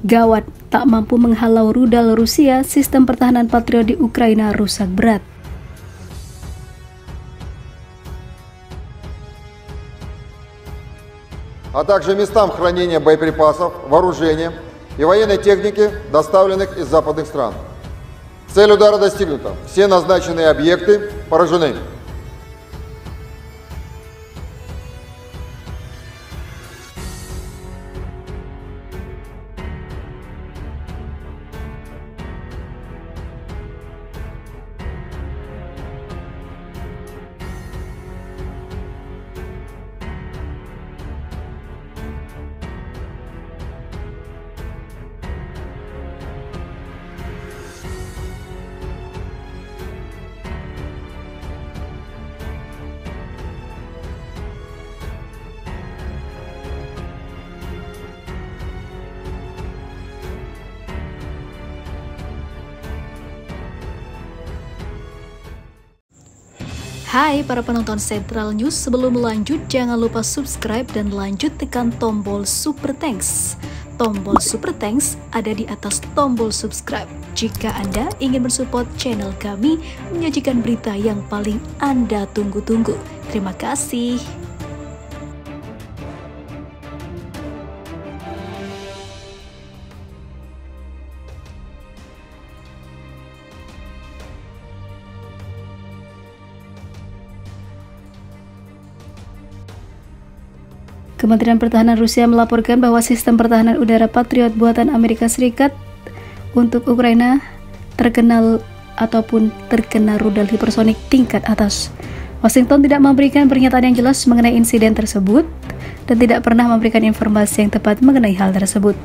Gawat, tak mampu menghalau rudal Rusia, sistem pertahanan Patriot di Ukraina rusak berat. А также местам хранения боеприпасов, вооружения и военной техники, доставленных из западных стран. Цель удара достигнута. Все назначенные объекты поражены. Hai para penonton Central News, sebelum lanjut jangan lupa subscribe dan lanjut tekan tombol Super Thanks. Tombol Super Thanks ada di atas tombol subscribe. Jika Anda ingin mensupport channel kami menyajikan berita yang paling Anda tunggu-tunggu. Terima kasih. Kementerian Pertahanan Rusia melaporkan bahwa sistem pertahanan udara Patriot buatan Amerika Serikat untuk Ukraina terkena rudal hipersonik tingkat atas. Washington tidak memberikan pernyataan yang jelas mengenai insiden tersebut dan tidak pernah memberikan informasi yang tepat mengenai hal tersebut.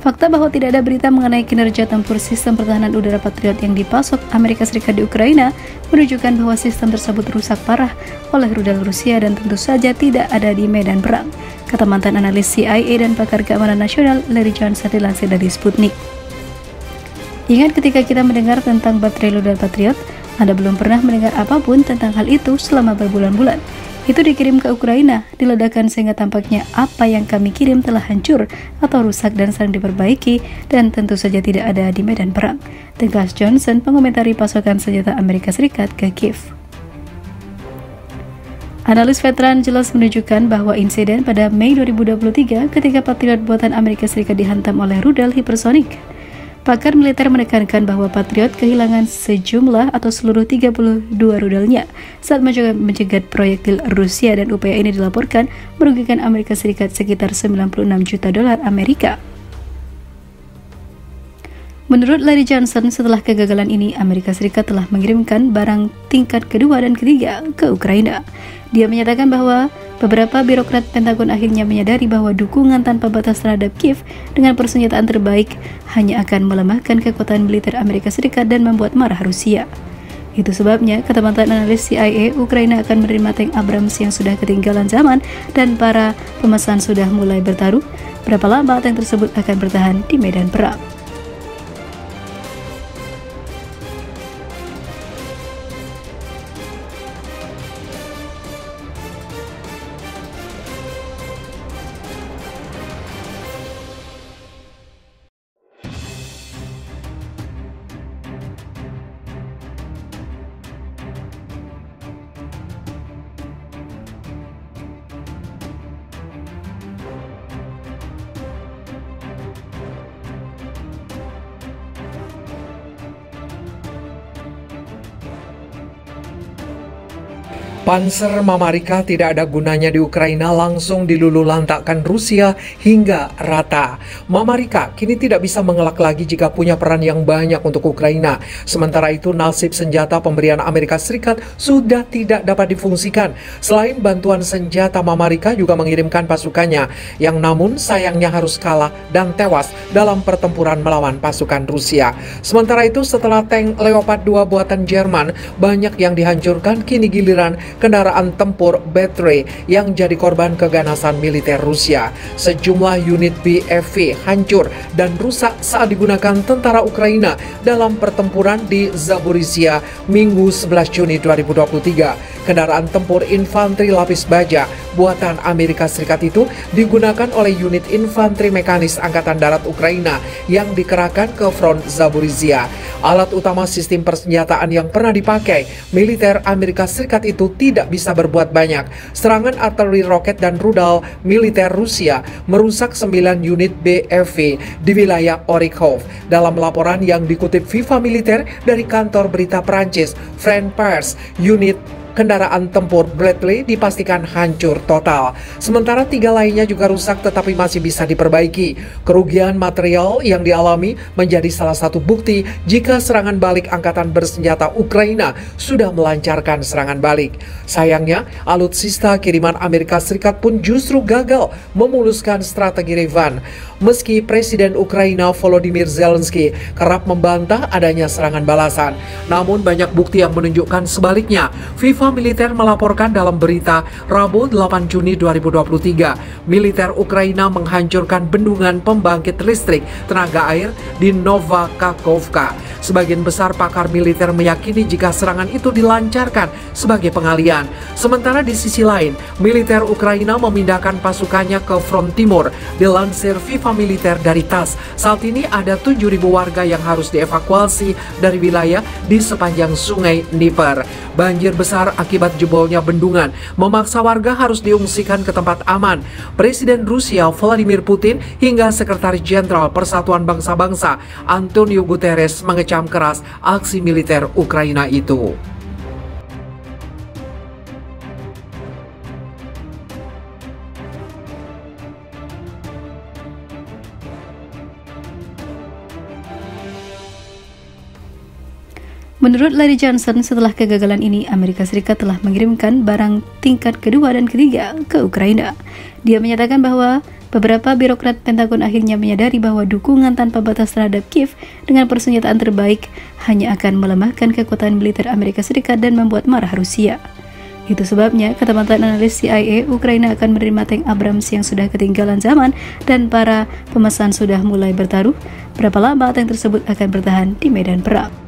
Fakta bahwa tidak ada berita mengenai kinerja tempur sistem pertahanan udara Patriot yang dipasok Amerika Serikat di Ukraina menunjukkan bahwa sistem tersebut rusak parah oleh rudal Rusia dan tentu saja tidak ada di medan perang, kata mantan analis CIA dan pakar keamanan nasional Larry Johnson dilansir dari Sputnik. Ingat, ketika kita mendengar tentang baterai rudal Patriot, Anda belum pernah mendengar apapun tentang hal itu selama berbulan-bulan. Itu dikirim ke Ukraina, diledakkan sehingga tampaknya apa yang kami kirim telah hancur atau rusak dan sedang diperbaiki dan tentu saja tidak ada di medan perang, tegas Johnson mengomentari pasokan senjata Amerika Serikat ke Kiev. Analis veteran jelas menunjukkan bahwa insiden pada Mei 2023 ketika Patriot buatan Amerika Serikat dihantam oleh rudal hipersonik. Pakar militer menekankan bahwa Patriot kehilangan sejumlah atau seluruh 32 rudalnya saat mencoba mencegat proyektil Rusia dan upaya ini dilaporkan merugikan Amerika Serikat sekitar 96 juta dolar Amerika. Menurut Larry Johnson, setelah kegagalan ini, Amerika Serikat telah mengirimkan barang tingkat kedua dan ketiga ke Ukraina. Dia menyatakan bahwa beberapa birokrat Pentagon akhirnya menyadari bahwa dukungan tanpa batas terhadap Kiev dengan persenjataan terbaik hanya akan melemahkan kekuatan militer Amerika Serikat dan membuat marah Rusia. Itu sebabnya, kata mantan analis CIA, Ukraina akan menerima tank Abrams yang sudah ketinggalan zaman dan para pemesan sudah mulai bertaruh berapa lama tank tersebut akan bertahan di medan perang. Panzer Mamarika tidak ada gunanya di Ukraina, langsung dilululantakkan Rusia hingga rata. Mamarika kini tidak bisa mengelak lagi jika punya peran yang banyak untuk Ukraina. Sementara itu nasib senjata pemberian Amerika Serikat sudah tidak dapat difungsikan. Selain bantuan senjata, Mamarika juga mengirimkan pasukannya yang namun sayangnya harus kalah dan tewas dalam pertempuran melawan pasukan Rusia. Sementara itu setelah tank Leopard 2 buatan Jerman banyak yang dihancurkan, kini giliran kendaraan tempur Battery yang jadi korban keganasan militer Rusia. Sejumlah unit BFV hancur dan rusak saat digunakan tentara Ukraina dalam pertempuran di Zaporizhia Minggu 11 Juni 2023. Kendaraan tempur infanteri lapis baja buatan Amerika Serikat itu digunakan oleh unit infanteri mekanis Angkatan Darat Ukraina yang dikerahkan ke front Zaporizhia. Alat utama sistem persenjataan yang pernah dipakai militer Amerika Serikat itu tidak bisa berbuat banyak. Serangan artileri roket dan rudal militer Rusia merusak 9 unit BFV di wilayah Orikhov. Dalam laporan yang dikutip FIFA Militer dari kantor berita Prancis France Presse, unit kendaraan tempur Bradley dipastikan hancur total. Sementara 3 lainnya juga rusak tetapi masih bisa diperbaiki. Kerugian material yang dialami menjadi salah satu bukti jika serangan balik angkatan bersenjata Ukraina sudah melancarkan serangan balik. Sayangnya, alutsista kiriman Amerika Serikat pun justru gagal memuluskan strategi Revan. Meski Presiden Ukraina Volodymyr Zelensky kerap membantah adanya serangan balasan, namun banyak bukti yang menunjukkan sebaliknya. FIFA Militer melaporkan dalam berita Rabu 8 Juni 2023, militer Ukraina menghancurkan bendungan pembangkit listrik tenaga air di Nova Kakhovka. Sebagian besar pakar militer meyakini jika serangan itu dilancarkan sebagai pengalian. Sementara di sisi lain, militer Ukraina memindahkan pasukannya ke front timur. Dilansir FIFA Militer dari TASS, saat ini ada 7.000 warga yang harus dievakuasi dari wilayah di sepanjang sungai Dnieper. Banjir besar akibat jebolnya bendungan memaksa warga harus diungsikan ke tempat aman. Presiden Rusia Vladimir Putin hingga Sekretaris Jenderal Persatuan Bangsa-Bangsa Antonio Guterres mengecam keras aksi militer Ukraina itu. Menurut Larry Johnson, setelah kegagalan ini, Amerika Serikat telah mengirimkan barang tingkat kedua dan ketiga ke Ukraina. Dia menyatakan bahwa beberapa birokrat Pentagon akhirnya menyadari bahwa dukungan tanpa batas terhadap Kiev dengan persenjataan terbaik hanya akan melemahkan kekuatan militer Amerika Serikat dan membuat marah Rusia. Itu sebabnya, kata mantan analis CIA, Ukraina akan menerima tank Abrams yang sudah ketinggalan zaman dan para pemesan sudah mulai bertaruh berapa lama tank tersebut akan bertahan di medan perang.